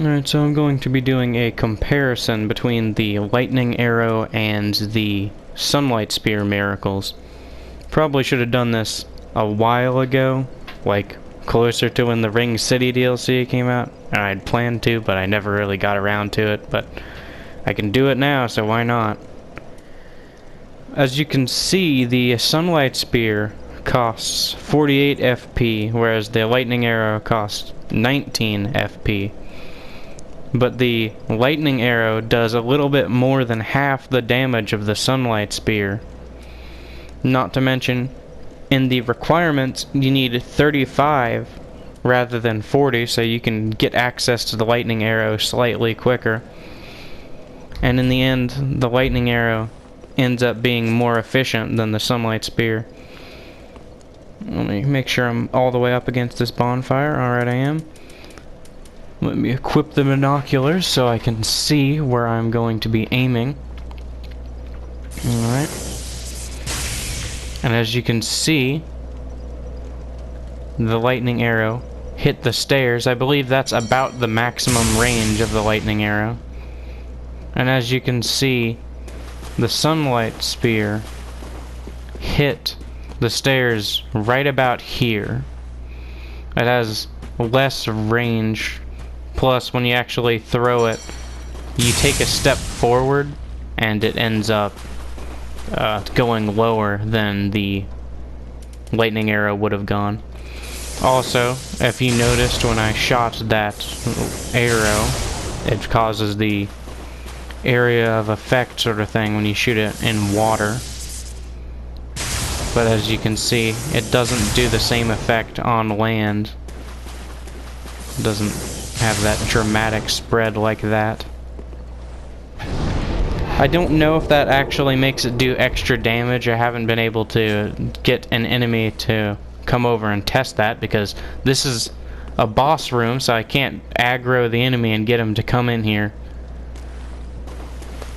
Alright, so I'm going to be doing a comparison between the lightning arrow and the sunlight spear miracles. Probably should have done this a while ago, like closer to when the Ring City DLC came out. I'd planned to, but I never really got around to it, but I can do it now, so why not? As you can see, the sunlight spear costs 48 FP, whereas the lightning arrow costs 19 FP. But the lightning arrow does a little bit more than half the damage of the sunlight spear. Not to mention, in the requirements, you need 35 rather than 40, so you can get access to the lightning arrow slightly quicker. And in the end, the lightning arrow ends up being more efficient than the sunlight spear. Let me make sure I'm all the way up against this bonfire. Alright, I am. Let me equip the binoculars so I can see where I'm going to be aiming. Alright. And as you can see, the lightning arrow hit the stairs. I believe that's about the maximum range of the lightning arrow. And as you can see, the sunlight spear hit the stairs right about here. It has less range. Plus, when you actually throw it, you take a step forward, and it ends up going lower than the lightning arrow would have gone. Also, if you noticed when I shot that arrow, it causes the area of effect sort of thing when you shoot it in water. But as you can see, it doesn't do the same effect on land. It doesn't have that dramatic spread like that. I don't know if that actually makes it do extra damage. I haven't been able to get an enemy to come over and test that because this is a boss room, so I can't aggro the enemy and get him to come in here.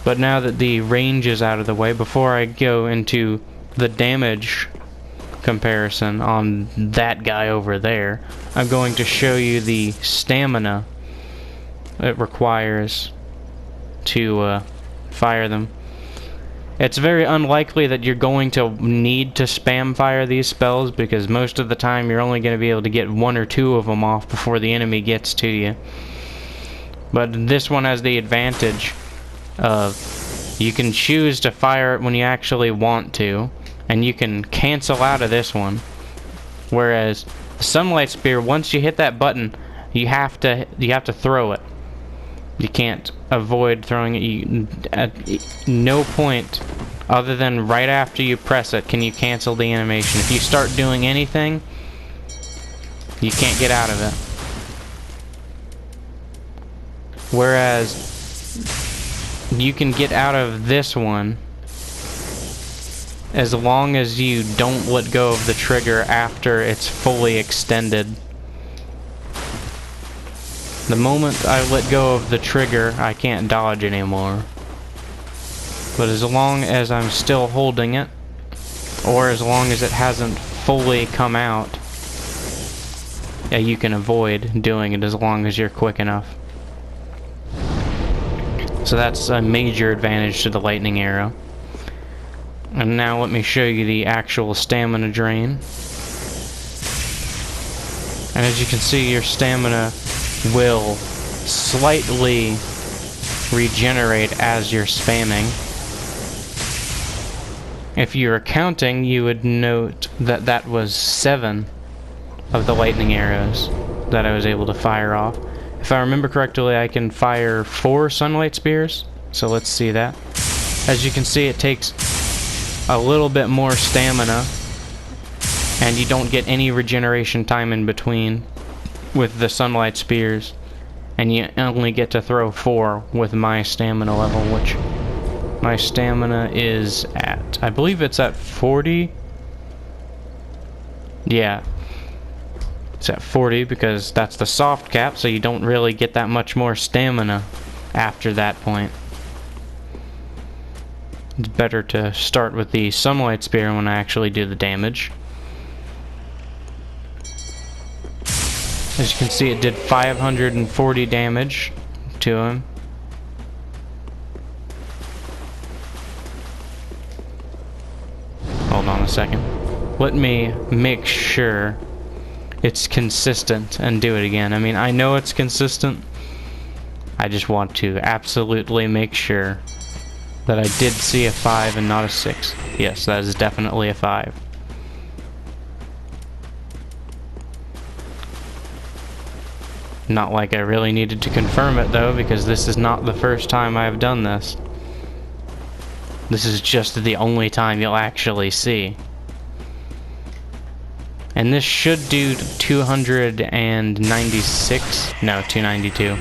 But now that the range is out of the way, before I go into the damage comparison on that guy over there, I'm going to show you the stamina it requires to fire them. It's very unlikely that you're going to need to spam fire these spells because most of the time you're only going to be able to get one or two of them off before the enemy gets to you. But this one has the advantage of you can choose to fire it when you actually want to, and you can cancel out of this one. Whereas the sunlight spear, once you hit that button, you have to throw it. You can't avoid throwing it. At no point other than right after you press it can you cancel the animation. If you start doing anything, you can't get out of it. Whereas you can get out of this one as long as you don't let go of the trigger after it's fully extended. The moment I let go of the trigger, I can't dodge anymore. But as long as I'm still holding it, or as long as it hasn't fully come out, yeah, you can avoid doing it as long as you're quick enough. So that's a major advantage to the lightning arrow. And now let me show you the actual stamina drain. And as you can see, your stamina will slightly regenerate as you're spamming. If you were counting, you would note that that was 7 of the lightning arrows that I was able to fire off. If I remember correctly, I can fire 4 sunlight spears, so let's see that. As you can see, it takes a little bit more stamina, and you don't get any regeneration time in between with the sunlight spears, and you only get to throw 4 with my stamina level, which my stamina is at, I believe it's at 40. Yeah, it's at 40 because that's the soft cap, so you don't really get that much more stamina after that point. It's better to start with the sunlight spear when I actually do the damage. As you can see, it did 540 damage to him. Hold on a second. Let me make sure it's consistent and do it again. I mean, I know it's consistent. I just want to absolutely make sure that I did see a 5 and not a 6. Yes, that is definitely a 5. Not like I really needed to confirm it though, because this is not the first time I've done this. This is just the only time you'll actually see. And this should do 296, no, 292.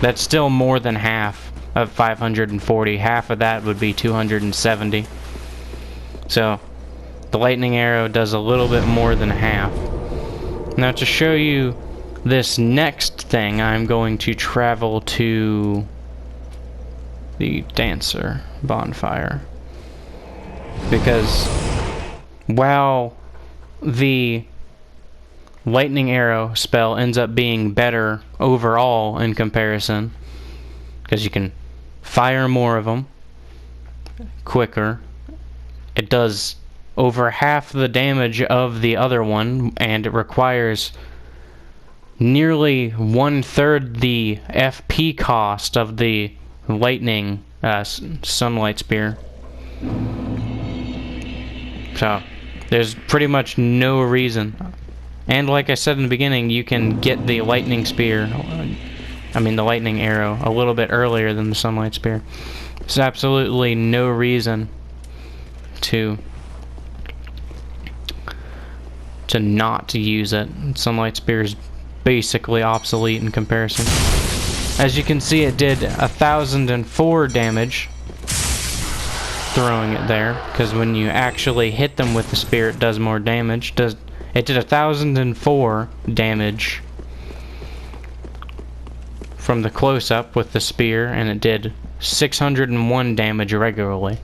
That's still more than half of 540. Half of that would be 270. So, the lightning arrow does a little bit more than half. Now to show you this next thing, I'm going to travel to the dancer bonfire. Because while the lightning arrow spell ends up being better overall in comparison, because you can fire more of them quicker, it does over half the damage of the other one, and it requires nearly 1/3 the FP cost of the lightning sunlight spear. So there's pretty much no reason. And like I said in the beginning, you can get the lightning spear, the lightning arrow, a little bit earlier than the sunlight spear. There's absolutely no reason to not use it. Sunlight spear is basically obsolete in comparison. As you can see, it did 1,004 damage throwing it there, because when you actually hit them with the spear, it does more damage. It did 1,004 damage from the close-up with the spear, and it did 601 damage regularly.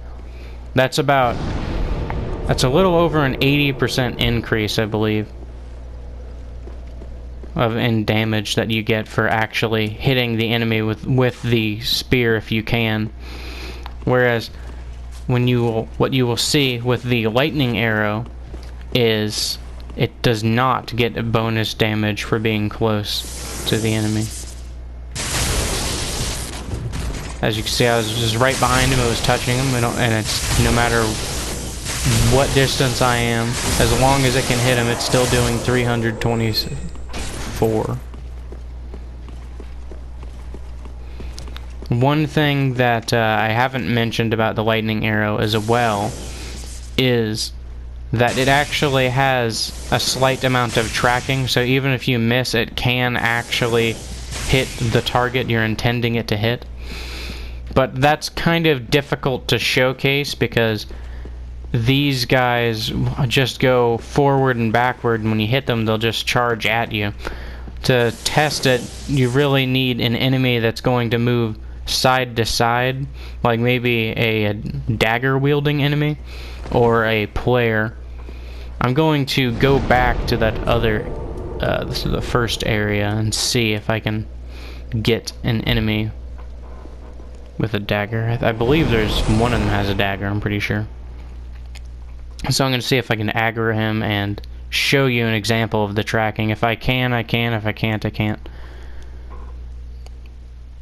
That's a little over an 80% increase, I believe, in damage that you get for actually hitting the enemy with the spear if you can. Whereas what you will see with the lightning arrow is it does not get a bonus damage for being close to the enemy. As you can see, I was just right behind him, it was touching him, and it's no matter what distance I am, as long as it can hit him, it's still doing 324. One thing that I haven't mentioned about the lightning arrow as well is that it actually has a slight amount of tracking, so even if you miss, it can actually hit the target you're intending it to hit. But that's kind of difficult to showcase because these guys just go forward and backward, and when you hit them, they'll just charge at you. To test it, you really need an enemy that's going to move side to side, like maybe a dagger-wielding enemy, or a player. I'm going to go back to that other, this is the first area, and see if I can get an enemy with a dagger. I believe there's one of them has a dagger, I'm pretty sure. So I'm going to see if I can aggro him and show you an example of the tracking. If I can, I can. If I can't, I can't.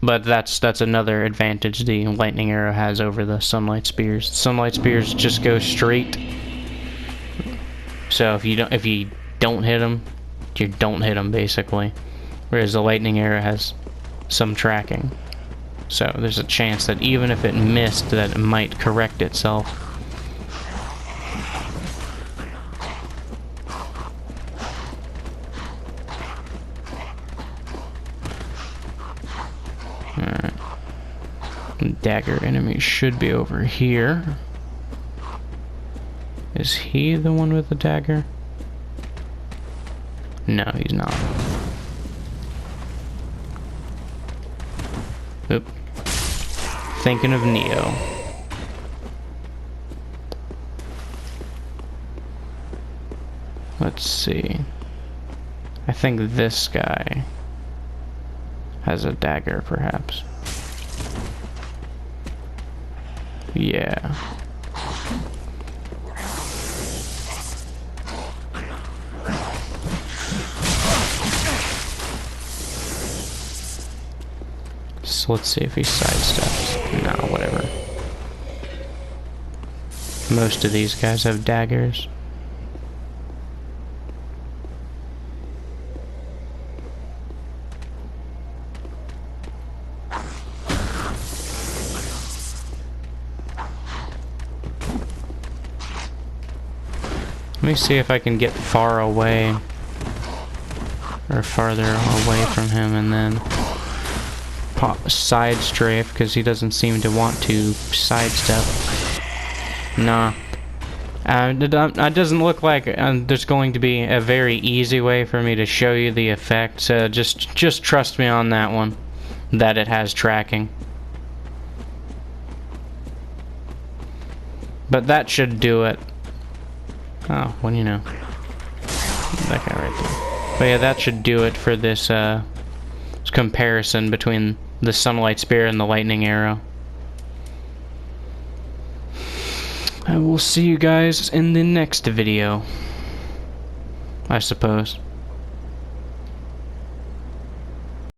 But that's another advantage the lightning arrow has over the sunlight spears. Sunlight spears just go straight. So if you don't hit them, you don't hit them basically. Whereas the lightning arrow has some tracking. So there's a chance that even if it missed, that it might correct itself. Alright. Dagger enemy should be over here. Is he the one with the dagger? No, he's not. Oop. Thinking of Neo. Let's see. I think this guy has a dagger, perhaps. Yeah. So let's see if he sidesteps. No, whatever. Most of these guys have daggers. Let me see if I can get far away or farther away from him and then pop side strafe, because he doesn't seem to want to sidestep. Nah. It doesn't look like there's going to be a very easy way for me to show you the effect, so just trust me on that one, that it has tracking. But that should do it. Oh, well, you know. That guy right there. But yeah, that should do it for this comparison between the Sunlight Spear and the Lightning Arrow. I will see you guys in the next video, I suppose.